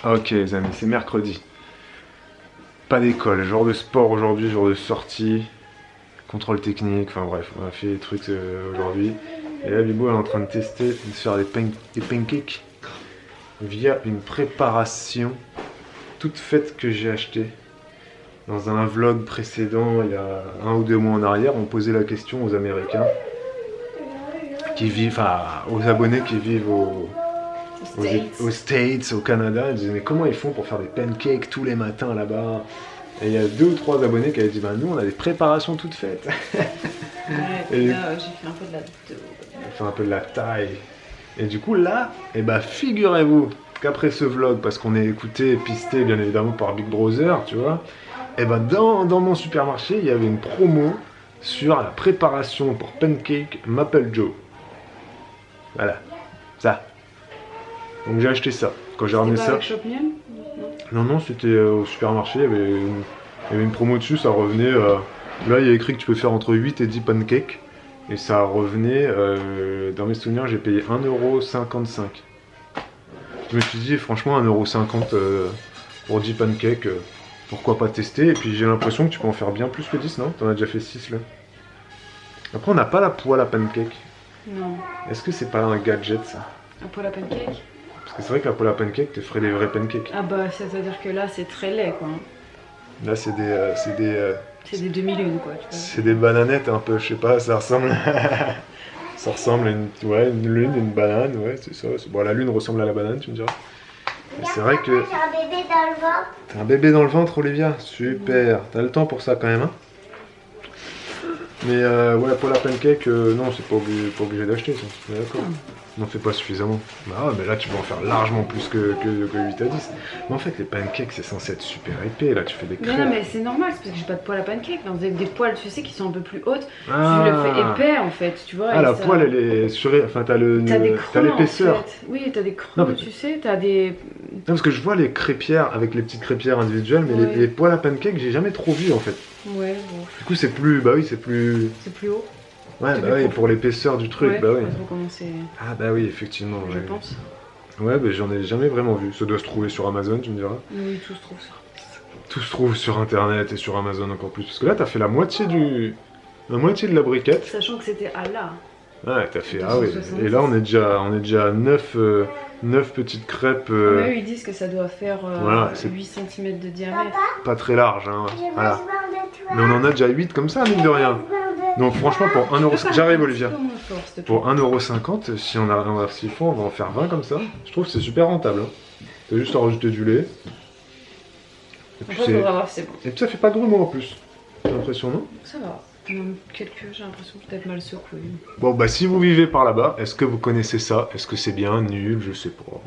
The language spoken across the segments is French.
Ok les amis, c'est mercredi. Pas d'école, jour de sport aujourd'hui, jour de sortie, contrôle technique, enfin bref, on a fait des trucs aujourd'hui. Et là Bibou elle est en train de tester, de faire des pancakes via une préparation toute faite que j'ai achetée. Dans un vlog précédent, il y a 1 ou 2 mois en arrière, on posait la question aux Américains qui vivent, enfin aux abonnés qui vivent aux States, au Canada. Ils disaient mais comment ils font pour faire des pancakes tous les matins là-bas? Et il y a 2 ou 3 abonnés qui avaient dit bah nous on a des préparations toutes faites. Ouais, et là j'ai fait un peu de la... On fait un peu de la taille. Et du coup là, et bah figurez-vous qu'après ce vlog, parce qu'on est écouté et pisté bien évidemment par Big Brother, tu vois, et ben dans mon supermarché, il y avait une promo sur la préparation pour pancake Maple Joe. Voilà, ça. Donc j'ai acheté ça. Quand j'ai ramené ça. Avec Shopmium? Non, c'était au supermarché, il y avait une promo dessus, ça revenait. Là, il y a écrit que tu peux faire entre 8 et 10 pancakes. Et ça revenait, dans mes souvenirs, j'ai payé 1,55 €. Je me suis dit, franchement, 1,50 € pour 10 pancakes, pourquoi pas tester? Et puis j'ai l'impression que tu peux en faire bien plus que 10, non? T'en as déjà fait 6 là. Après, on n'a pas la poêle à pancake. Non. Est-ce que c'est pas un gadget ça? La poêle à pancake? Parce que c'est vrai que la poêle à pancake te ferait des vrais pancakes. Ah bah, ça veut dire que là, c'est très laid quoi. Là, c'est des demi-lunes quoi. Tu vois. C'est des bananettes un peu, je sais pas, ça ressemble. Ça ressemble à une lune, une banane, ouais, c'est ça. Bon, la lune ressemble à la banane, tu me diras. Mais c'est vrai que. J'ai un bébé dans le ventre. T'as un bébé dans le ventre, Olivia? Super. T'as le temps pour ça quand même, hein? Mais ouais, pour la pancake, non, c'est pas obligé d'acheter ça. Mais d'accord. N'en fais pas suffisamment. Bah ouais, mais là tu peux en faire largement plus que 8 à 10. Mais en fait, les pancakes c'est censé être super épais. Là tu fais des crêpes. Mais non, mais c'est normal, c'est parce que j'ai pas de poêle à pancake. Dans des poêles, tu sais, qui sont un peu plus hautes. Ah. Tu le fais épais en fait, tu vois. Ah, la ça... poêle elle est surée. Enfin, t'as l'épaisseur. En fait. Oui, t'as des creux, Non, mais... tu sais, t'as des. Non, parce que je vois les crêpières avec les petites crêpières individuelles, mais ouais. les poêles à pancakes, j'ai jamais trop vu en fait. Ouais, bon. Du coup, c'est plus. Bah oui, c'est plus. C'est plus haut. Ouais, bah oui, pour l'épaisseur du truc, ouais, bah oui. Ah, bah oui, effectivement. Je pense. Ouais, mais j'en ai jamais vraiment vu. Ça doit se trouver sur Amazon, tu me diras. Oui, tout se trouve sur. Tout se trouve sur internet et sur Amazon encore plus. Parce que là, t'as fait la moitié de la briquette. Sachant que c'était à là. Ouais, t'as fait. Ah oui. Et là, on est déjà à 9 petites crêpes. Mais eux, ils disent que ça doit faire voilà, 8 cm de diamètre. Pas très large, hein. Voilà. Mais on en a déjà 8 comme ça, mine de rien. Donc franchement, pour 1€. J'arrive, Olivia. Pour 1,50 €, s'il faut, on va en faire 20 comme ça. Je trouve que c'est super rentable. Hein. T'as juste à rajouter du lait. Et puis, et puis ça fait pas de grumeaux en plus. J'ai l'impression, non? Ça va. J'ai l'impression peut-être mal secoué. Bon, bah si vous vivez par là-bas, est-ce que vous connaissez ça? Est-ce que c'est bien, nul? Je sais pas.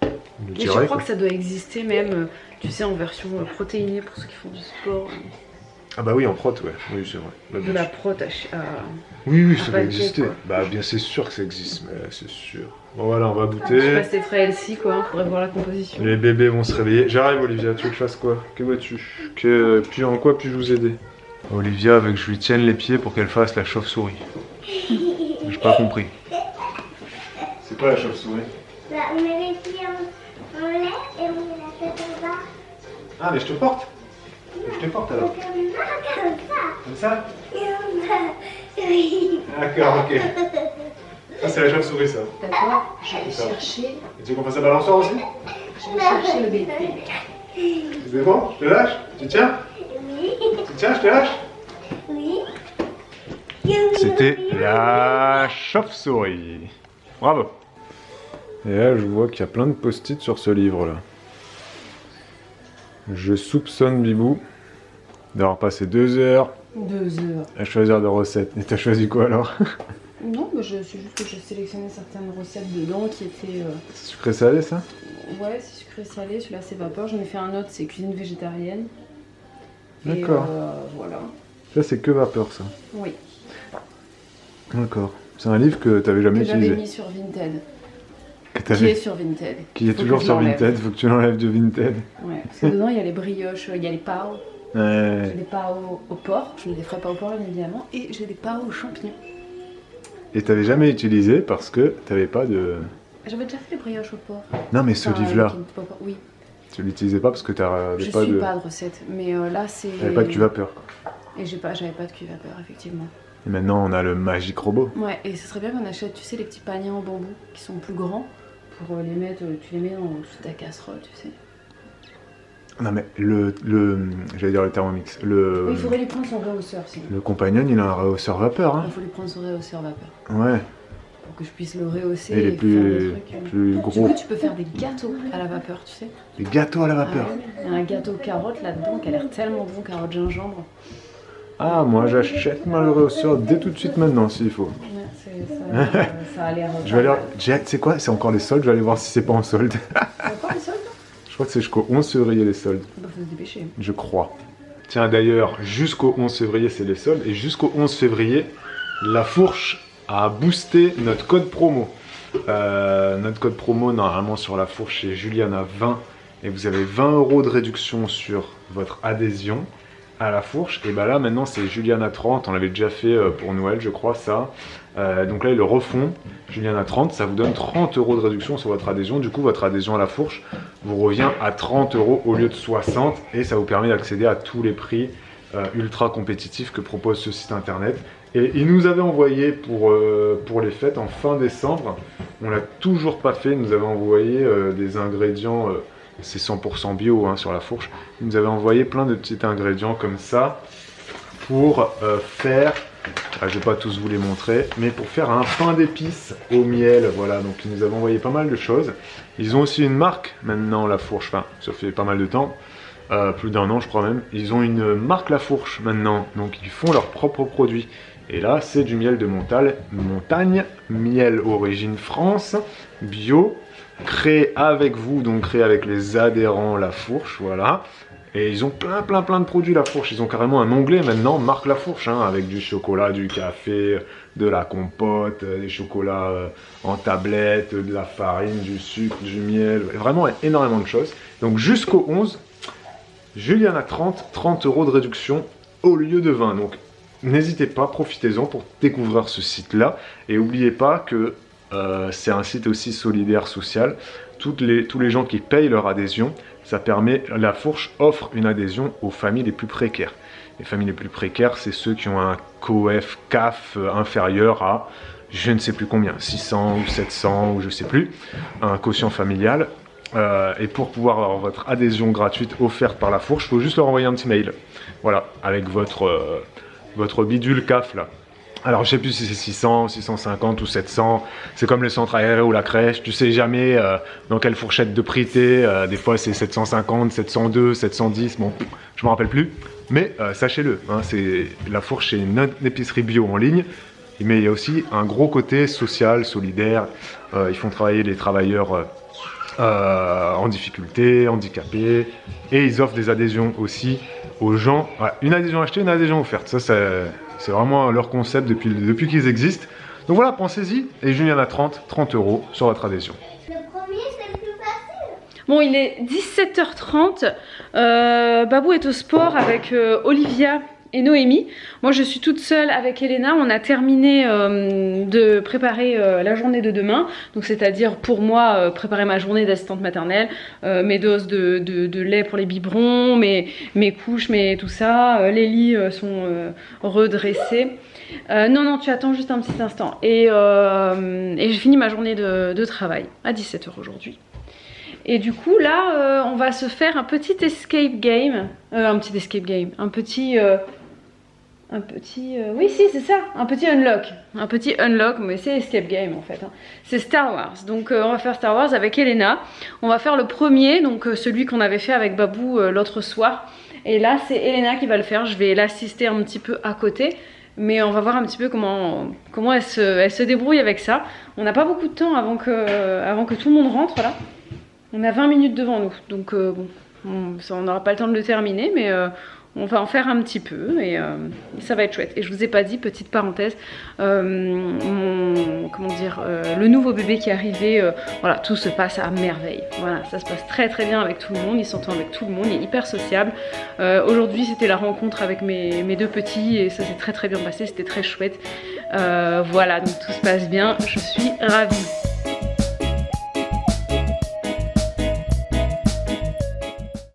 Mais je crois que ça doit exister même, tu sais, en version protéinée pour ceux qui font du sport. Ah bah oui, en prot, ouais. Oui, c'est vrai. Bah, de la prot oui, ça doit exister. Quoi. Bah bien c'est sûr que ça existe, mais c'est sûr. Bon voilà, on va goûter. Je sais pas si c'est très healthy quoi, on pourrait voir la composition. Les bébés vont se réveiller. J'arrive Olivia, tu veux que je fasse quoi? Que veux-tu? Puis en quoi puis-je vous aider? Olivia veut que je lui tienne les pieds pour qu'elle fasse la chauve-souris. J'ai pas compris. C'est quoi la chauve-souris? Bah, on met les pieds en l'air et on met la tête en bas. Ah mais je te porte? Je te porte alors. Comme ça? Oui. D'accord, ok. Ah, c'est la chauve-souris ça. D'accord, je vais chercher. Et tu veux qu'on fasse la balançoire aussi? Je vais chercher le bébé. C'est bon? Je te lâche? Tu tiens? Oui. Tu tiens, je te lâche? Oui. C'était la chauve-souris. Bravo. Et là, je vois qu'il y a plein de post-it sur ce livre-là. Je soupçonne Bibou d'avoir passé 2 heures. 2 heures. À choisir des recettes. Et t'as choisi quoi alors? Non, mais c'est juste que j'ai sélectionné certaines recettes dedans qui étaient... C'est sucré salé ça? Ouais, c'est sucré salé, celui-là c'est vapeur. J'en ai fait un autre, c'est cuisine végétarienne. D'accord. Voilà. Ça c'est que vapeur ça? Oui. D'accord. C'est un livre que t'avais jamais utilisé? Que j'avais mis sur Vinted. Qui est sur Vinted. Qui est toujours sur Vinted, faut que tu l'enlèves de Vinted. Ouais, parce que dedans il y a les brioches, il y a les pao. Ouais. J'ai des pao au porc, je ne les ferai pas au porc évidemment, et j'ai des pao aux champignons. Et t'avais jamais utilisé parce que t'avais pas de... J'avais déjà fait les brioches au porc. Non mais ce livre-là. Oui. Tu l'utilisais pas parce que tu n'avais Je pas suis de... pas de recette, mais là c'est... T'avais pas de cuve vapeur. Et j'avais pas de cuve vapeur, effectivement. Et maintenant on a le Magic Robot. Ouais, et ce serait bien qu'on achète, tu sais, les petits paniers en bambou qui sont plus grands pour les mettre, tu les mets dans toute ta casserole, tu sais. Non mais j'allais dire le Thermomix. Oui, il faudrait lui prendre son rehausseur sinon. Le compagnon il a un rehausseur vapeur. Hein. Il faut lui prendre son rehausseur vapeur. Ouais. Pour que je puisse le rehausser Et les faire des trucs. plus Du gros. coup, tu peux faire des gâteaux à la vapeur, tu sais. Des gâteaux à la vapeur. Ah, ouais. Il y a un gâteau carotte là-dedans qui a l'air tellement bon, carotte gingembre. Ah, moi j'achète ma rehausseur dès tout de suite maintenant s'il faut. Ouais, ça a l'air. Je vais aller. Tu sais quoi, c'est encore les soldes, je vais aller voir si c'est pas en solde. C'est encore les soldes? Je crois que c'est jusqu'au 11 février les soldes. Bah, faut se dépêcher. Je crois. Tiens, d'ailleurs, jusqu'au 11 février, c'est les soldes. Et jusqu'au 11 février, La Fourche a boosté notre code promo. Notre code promo, normalement, sur La Fourche, c'est Juliana20. Et vous avez 20 € de réduction sur votre adhésion à La Fourche. Et bah là, maintenant, c'est Juliana30. On l'avait déjà fait pour Noël, je crois, ça. Donc là, ils le refont. Juliana30, ça vous donne 30 € de réduction sur votre adhésion. Du coup, votre adhésion à La Fourche vous revient à 30 € au lieu de 60. Et ça vous permet d'accéder à tous les prix ultra compétitifs que propose ce site internet. Et ils nous avaient envoyé pour les fêtes en fin décembre. On l'a toujours pas fait. Ils nous avaient envoyé des ingrédients, c'est 100% bio hein, sur La Fourche. Ils nous avaient envoyé plein de petits ingrédients comme ça pour faire... je ne vais pas tous vous les montrer, mais pour faire un pain d'épices au miel, voilà, donc ils nous avaient envoyé pas mal de choses. Ils ont aussi une marque maintenant, La Fourche, enfin, ça fait pas mal de temps, plus d'1 an je crois même. Ils ont une marque La Fourche maintenant, donc ils font leurs propres produits. Et là, c'est du miel de montagne, miel origine France, bio, créé avec vous, donc créé avec les adhérents La Fourche, voilà. Et ils ont plein de produits La Fourche. Ils ont carrément un onglet maintenant, marque La Fourche, hein, avec du chocolat, du café, de la compote, des chocolats en tablette, de la farine, du sucre, du miel, vraiment énormément de choses. Donc jusqu'au 11, Juliana 30 € de réduction au lieu de 20. Donc n'hésitez pas, profitez-en pour découvrir ce site-là. Et n'oubliez pas que c'est un site aussi solidaire, social. Tous les gens qui payent leur adhésion, ça permet, La Fourche offre une adhésion aux familles les plus précaires. Les familles les plus précaires, c'est ceux qui ont un COEF, CAF inférieur à je ne sais plus combien, 600 ou 700 ou je sais plus, un quotient familial. Et pour pouvoir avoir votre adhésion gratuite offerte par La Fourche, il faut juste leur envoyer un petit mail. Voilà, avec votre bidule CAF là. Alors je sais plus si c'est 600, 650 ou 700, c'est comme le centre aéré ou la crèche, tu sais jamais dans quelle fourchette de prix t'es, des fois c'est 750, 702, 710, bon je me rappelle plus, mais sachez-le, hein, La Fourche c'est une épicerie bio en ligne, mais il y a aussi un gros côté social, solidaire, ils font travailler les travailleurs en difficulté, handicapés, et ils offrent des adhésions aussi aux gens, ouais, une adhésion achetée, une adhésion offerte, ça c'est vraiment leur concept depuis qu'ils existent. Donc voilà, pensez-y. Et Juliana 30 € sur votre adhésion. Le premier, c'est le plus facile. Bon, il est 17h30. Babou est au sport avec Olivia et Noémie. Moi, je suis toute seule avec Elena. On a terminé de préparer la journée de demain. Donc, c'est-à-dire pour moi, préparer ma journée d'assistante maternelle, mes doses de lait pour les biberons, mes couches, tout ça. Les lits sont redressés. Non, tu attends juste un petit instant. Et j'ai fini ma journée de travail à 17h aujourd'hui. Et du coup, là, on va se faire un petit escape game. Oui, si, c'est ça, un petit unlock, mais c'est escape game en fait, hein. C'est Star Wars, donc on va faire Star Wars avec Elena. On va faire le premier, donc celui qu'on avait fait avec Babou l'autre soir. Et là, c'est Elena qui va le faire, je vais l'assister un petit peu à côté. Mais on va voir un petit peu comment elle se débrouille avec ça. On n'a pas beaucoup de temps avant que tout le monde rentre là. On a 20 minutes devant nous, donc bon, on n'aura pas le temps de le terminer, mais on va en faire un petit peu et ça va être chouette. Et je vous ai pas dit, petite parenthèse, le nouveau bébé qui est arrivé, voilà, tout se passe à merveille. Voilà, ça se passe très bien avec tout le monde, il s'entend avec tout le monde, il est hyper sociable. Aujourd'hui c'était la rencontre avec mes deux petits et ça s'est très bien passé, c'était très chouette. Voilà, donc tout se passe bien, je suis ravie.